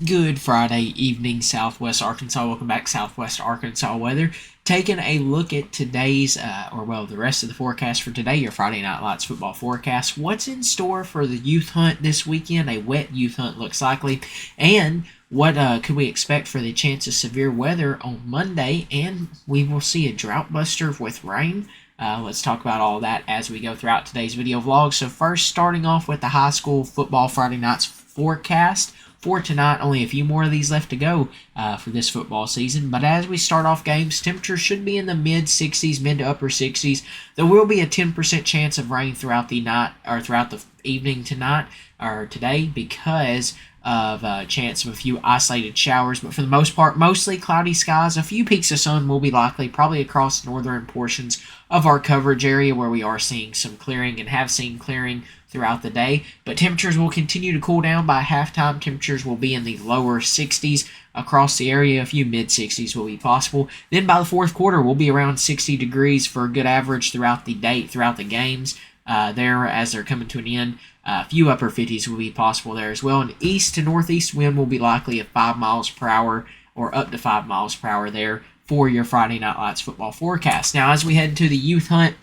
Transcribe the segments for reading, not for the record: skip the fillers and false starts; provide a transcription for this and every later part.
Good Friday evening, Southwest Arkansas. Welcome back, Southwest Arkansas weather. Taking a look at today's, the rest of the forecast for today, your Friday Night Lights football forecast. What's in store for the youth hunt this weekend? A wet youth hunt looks likely. And what could we expect for the chance of severe weather on Monday? And we will see a drought buster with rain. Let's talk about all that as we go throughout today's video vlog. So first, starting off with the high school football Friday nights forecast. For tonight, only a few more of these left to go for this football season. But as we start off games, temperatures should be in the mid-60s, mid to upper 60s. There will be a 10% chance of rain throughout the night or throughout the evening tonight or today because of a chance of a few isolated showers. But for the most part, mostly cloudy skies. A few peaks of sun will be likely, probably across northern portions of our coverage area where we are seeing some clearing and have seen clearing throughout the day, but temperatures will continue to cool down. By halftime, temperatures will be in the lower 60s across the area. A few mid-60s will be possible. Then by the fourth quarter, we'll be around 60 degrees for a good average throughout the day, throughout the games there as they're coming to an end. A few upper 50s will be possible there as well. An east to northeast wind will be likely at 5 miles per hour or up to 5 miles per hour there for your Friday Night Lights football forecast. Now, as we head into the youth hunt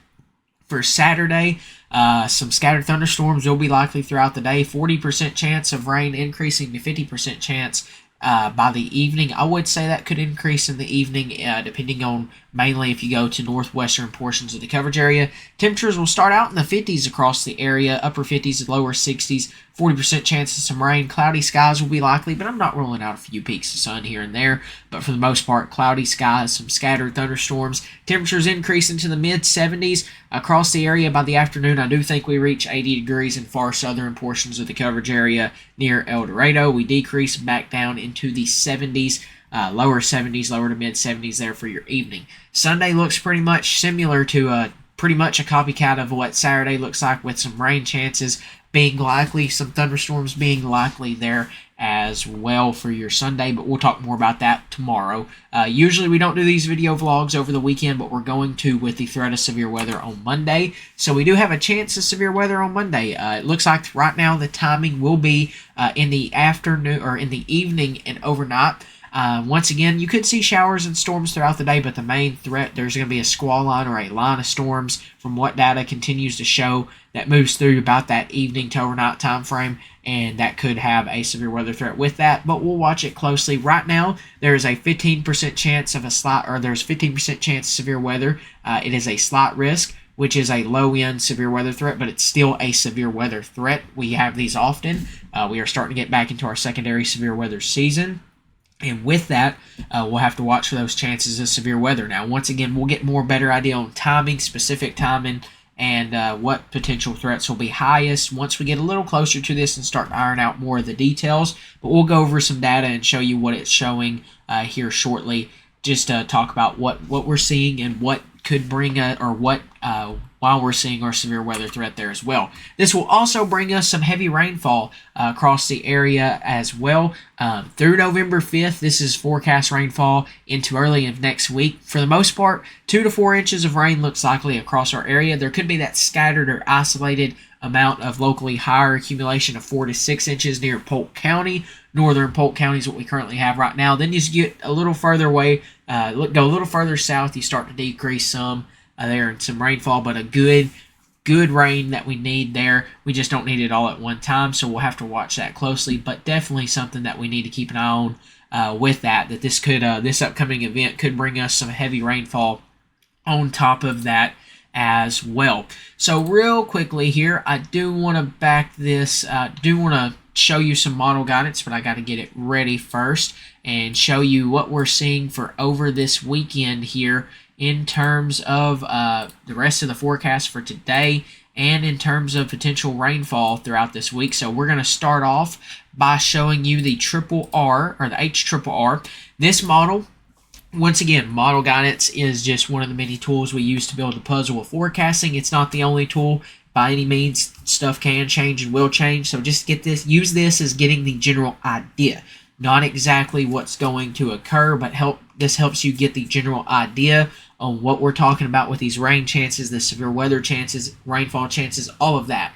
for Saturday, some scattered thunderstorms will be likely throughout the day. 40% chance of rain increasing to 50% chance by the evening. I would say that could increase in the evening depending on mainly if you go to northwestern portions of the coverage area. Temperatures will start out in the 50s across the area, upper 50s to lower 60s. 40% chance of some rain. Cloudy skies will be likely, but I'm not ruling out a few peaks of sun here and there. But for the most part, cloudy skies, some scattered thunderstorms. Temperatures increase into the mid-70s across the area by the afternoon. I do think we reach 80 degrees in far southern portions of the coverage area near El Dorado. We decrease back down into the 70s. Lower 70s, lower to mid 70s there for your evening. Sunday looks pretty much similar to pretty much a copycat of what Saturday looks like, with some rain chances being likely, some thunderstorms being likely there as well for your Sunday, but we'll talk more about that tomorrow. Usually we don't do these video vlogs over the weekend, but we're going to with the threat of severe weather on Monday. So we do have a chance of severe weather on Monday. It looks like right now the timing will be in the afternoon or in the evening and overnight. Once again, you could see showers and storms throughout the day, but the main threat, there's going to be a squall line or a line of storms from what data continues to show that moves through about that evening to overnight time frame, and that could have a severe weather threat with that, but we'll watch it closely. Right now, there is a 15% chance of there's 15% chance of severe weather. It is a slight risk, which is a low-end severe weather threat, but it's still a severe weather threat. We have these often. We are starting to get back into our secondary severe weather season. And with that, we'll have to watch for those chances of severe weather. Now, once again, we'll get more better idea on timing, specific timing, and what potential threats will be highest once we get a little closer to this and start to iron out more of the details. But we'll go over some data and show you what it's showing here shortly, just to talk about what we're seeing and what could bring while we're seeing our severe weather threat there as well. This will also bring us some heavy rainfall across the area as well. Through November 5th, this is forecast rainfall into early of next week. For the most part, 2 to 4 inches of rain looks likely across our area. There could be that scattered or isolated amount of locally higher accumulation of 4 to 6 inches near Polk County. Northern Polk County is what we currently have right now. Then as you get a little further away, go a little further south, you start to decrease some there and some rainfall, but a good rain that we need there. We just don't need it all at one time, so we'll have to watch that closely, but definitely something that we need to keep an eye on with that this upcoming event could bring us some heavy rainfall on top of that as well. So real quickly here, I do want to show you some model guidance, but I got to get it ready first and show you what we're seeing for over this weekend here in terms of the rest of the forecast for today and in terms of potential rainfall throughout this week. So we're going to start off by showing you the triple R or the HRRR. This model, once again, model guidance is just one of the many tools we use to build the puzzle of forecasting. It's not the only tool by any means. Stuff can change and will change. So just use this as getting the general idea. Not exactly what's going to occur, but this helps you get the general idea on what we're talking about with these rain chances, the severe weather chances, rainfall chances, all of that.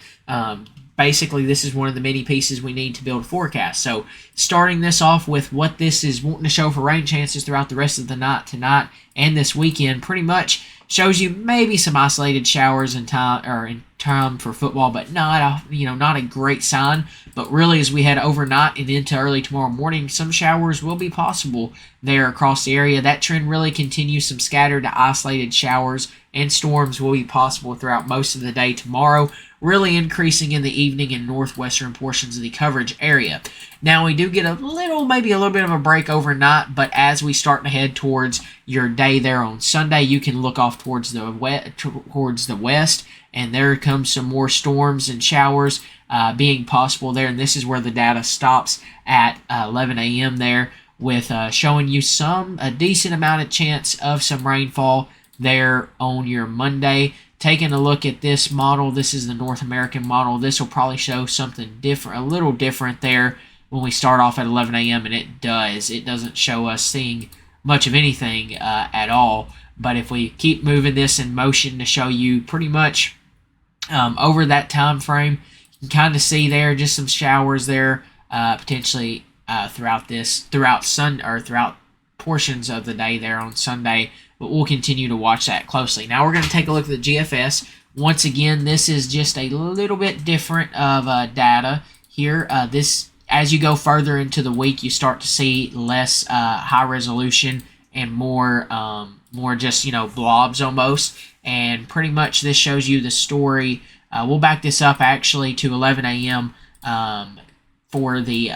basically this is one of the many pieces we need to build a forecast. So starting this off with what this is wanting to show for rain chances throughout the rest of the night tonight and this weekend, pretty much shows you maybe some isolated showers in time for football, but not a great sign. But really, as we head overnight and into early tomorrow morning, some showers will be possible there across the area. That trend really continues. Some scattered to isolated showers and storms will be possible throughout most of the day tomorrow, really increasing in the evening and northwestern portions of the coverage area. Now, we do get maybe a little bit of a break overnight, but as we start to head towards your day there on Sunday, you can look off towards the west, and there comes some more storms and showers being possible there, and this is where the data stops at 11 a.m. there, with showing you a decent amount of chance of some rainfall there on your Monday. Taking a look at this model, this is the North American model. This will probably show something different, a little different there when we start off at 11 a.m. and it doesn't show us seeing much of anything at all. But if we keep moving this in motion to show you pretty much over that time frame, you can kind of see there just some showers there potentially throughout portions of the day there on Sunday. But we'll continue to watch that closely. Now we're going to take a look at the GFS. Once again, this is just a little bit different of data here. As you go further into the week, you start to see less high resolution and more just blobs almost. And pretty much this shows you the story. We'll back this up actually to 11 a.m. For the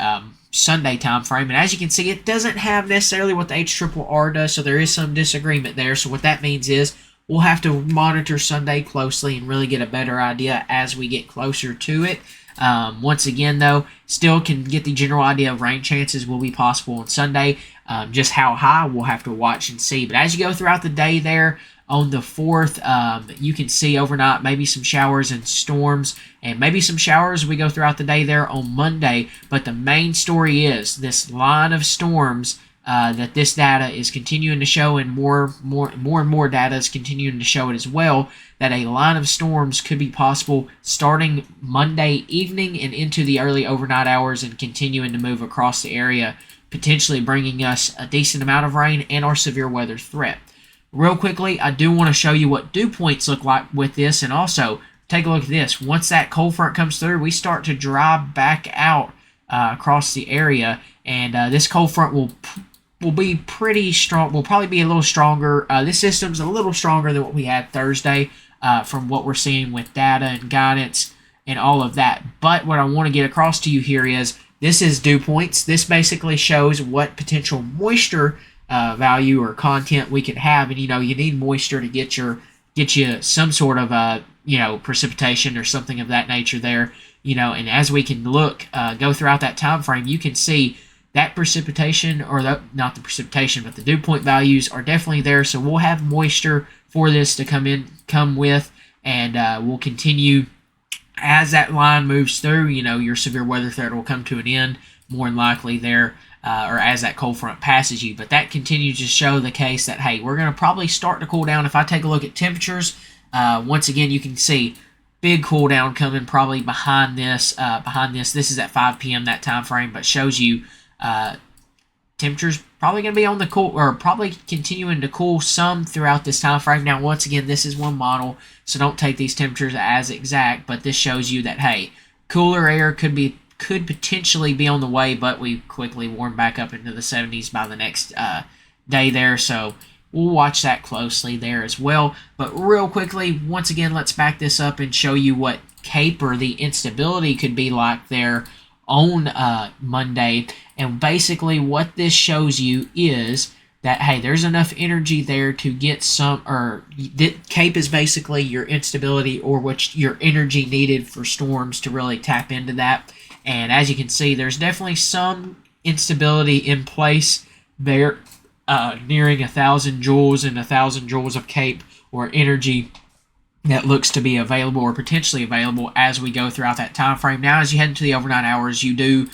Sunday time frame, and as you can see, it doesn't have necessarily what the HRRR does, so there is some disagreement there. So what that means is we'll have to monitor Sunday closely and really get a better idea as we get closer to it. Once again, though, still can get the general idea of rain chances will be possible on Sunday. Just how high, we'll have to watch and see. But as you go throughout the day there, on the 4th, you can see overnight maybe some showers and storms, and maybe some showers as we go throughout the day there on Monday. But the main story is this line of storms that this data is continuing to show, and more and more data is continuing to show it as well, that a line of storms could be possible starting Monday evening and into the early overnight hours and continuing to move across the area, potentially bringing us a decent amount of rain and our severe weather threat. Real quickly, I do want to show you what dew points look like with this, and also take a look at this. Once that cold front comes through, we start to dry back out across the area, and this cold front will be pretty strong. Will probably be a little stronger. This system's a little stronger than what we had Thursday from what we're seeing with data and guidance and all of that. But what I want to get across to you here is this is dew points. This basically shows what potential moisture value or content we could have, and you need moisture to get you some sort of precipitation or something of that nature there, and as we can go throughout that time frame, you can see that precipitation, or not the precipitation, but the dew point values are definitely there. So we'll have moisture for this to come with, and we'll continue as that line moves through. Your severe weather threat will come to an end more than likely there, or as that cold front passes you. But that continues to show the case that, hey, we're going to probably start to cool down. If I take a look at temperatures, once again, you can see big cool down coming probably behind this. This is at 5 p.m. that time frame, but shows you temperatures probably going to be on the cool, or probably continuing to cool some throughout this time frame. Now, once again, this is one model, so don't take these temperatures as exact, but this shows you that, hey, cooler air could potentially be on the way, but we quickly warm back up into the 70s by the next day there. So we'll watch that closely there as well. But real quickly, once again, let's back this up and show you what Cape, or the instability, could be like there on Monday. And basically what this shows you is that, hey, there's enough energy there to get some, or Cape is basically your instability, or your energy needed for storms to really tap into that. And as you can see, there's definitely some instability in place there, nearing 1,000 joules, and 1,000 joules of Cape, or energy, that looks to be available or potentially available as we go throughout that time frame. Now, as you head into the overnight hours, you do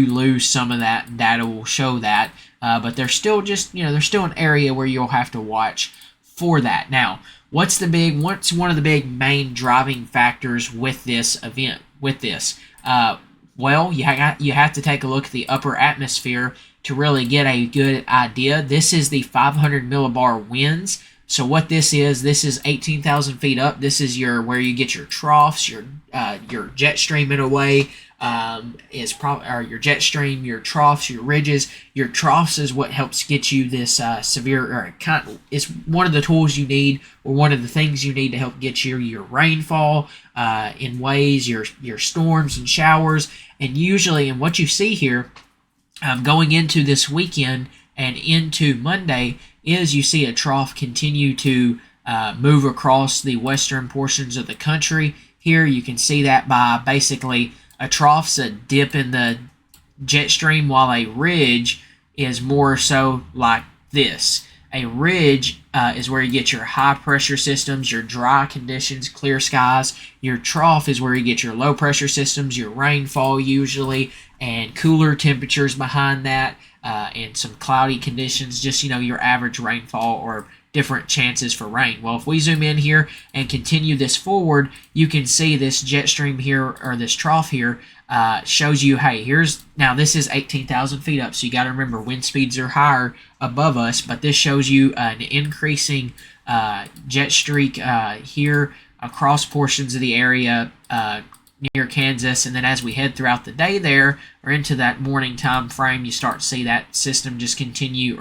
lose some of that, and data will show that. But there's still there's still an area where you'll have to watch for that. Now, what's one of the big main driving factors with this event? with this? Well, you have to take a look at the upper atmosphere to really get a good idea. This is the 500 millibar winds. So what this is 18,000 feet up. This is where you get your troughs, your jet stream in a way. Your jet stream, your troughs, your ridges. Your troughs is what helps get you this severe, or it's one of the tools you need, or one of the things you need to help get your rainfall in ways, your storms and showers. And usually, and what you see here, going into this weekend and into Monday, is you see a trough continue to move across the western portions of the country. Here you can see that by basically a trough's a dip in the jet stream, while a ridge is more so like this. A ridge is where you get your high pressure systems, your dry conditions, clear skies. Your trough is where you get your low pressure systems, your rainfall usually, and cooler temperatures behind that, and some cloudy conditions, just your average rainfall or different chances for rain. Well, if we zoom in here and continue this forward, you can see this jet stream here, or this trough here, shows you, hey, now this is 18,000 feet up, so you got to remember wind speeds are higher above us, but this shows you an increasing jet streak here across portions of the area near Kansas, and then as we head throughout the day there, or into that morning time frame, you start to see that system just continue,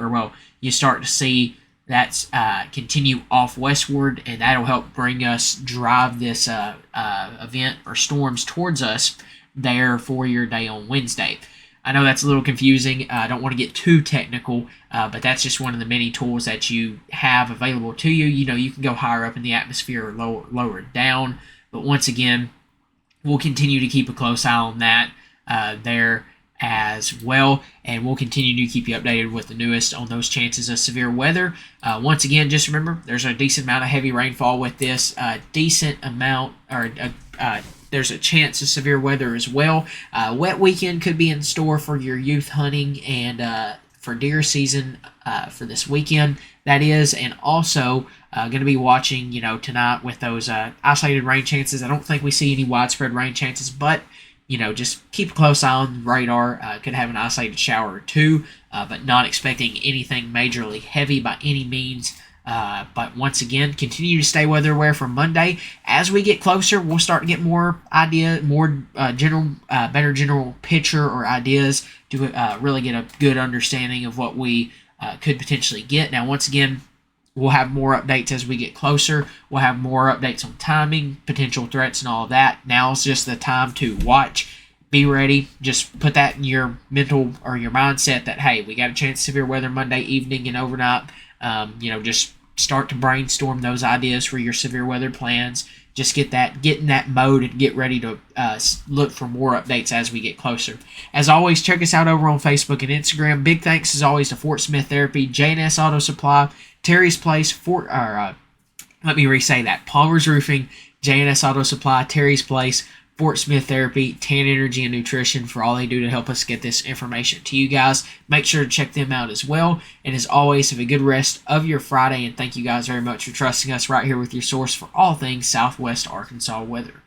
you start to see that's continue off westward, and that'll help drive this event or storms towards us there for your day on Wednesday. I know that's a little confusing. I don't want to get too technical, but that's just one of the many tools that you have available to you. You can go higher up in the atmosphere or lower down, but once again, we'll continue to keep a close eye on that there as well, and we'll continue to keep you updated with the newest on those chances of severe weather. Once again, just remember, there's a decent amount of heavy rainfall with this, there's a chance of severe weather as well. Wet weekend could be in store for your youth hunting and for deer season for this weekend, that is, and also going to be watching, tonight with those isolated rain chances. I don't think we see any widespread rain chances, but just keep a close eye on the radar. Could have an isolated shower or two, but not expecting anything majorly heavy by any means. But once again, continue to stay weather aware for Monday. As we get closer, we'll start to get better general picture or ideas to really get a good understanding of what we could potentially get. Now, once again, we'll have more updates as we get closer. We'll have more updates on timing, potential threats, and all of that. Now is just the time to watch. Be ready. Just put that in your mental or your mindset that, hey, we got a chance of severe weather Monday evening and overnight. Just start to brainstorm those ideas for your severe weather plans. Just get in that mode and get ready to look for more updates as we get closer. As always, check us out over on Facebook and Instagram. Big thanks as always to Fort Smith Therapy, J&S Auto Supply, Terry's Place, Palmer's Roofing, J&S Auto Supply, Terry's Place, Fort Smith Therapy, Tan Energy and Nutrition for all they do to help us get this information to you guys. Make sure to check them out as well. And as always, have a good rest of your Friday. And thank you guys very much for trusting us right here with your source for all things Southwest Arkansas weather.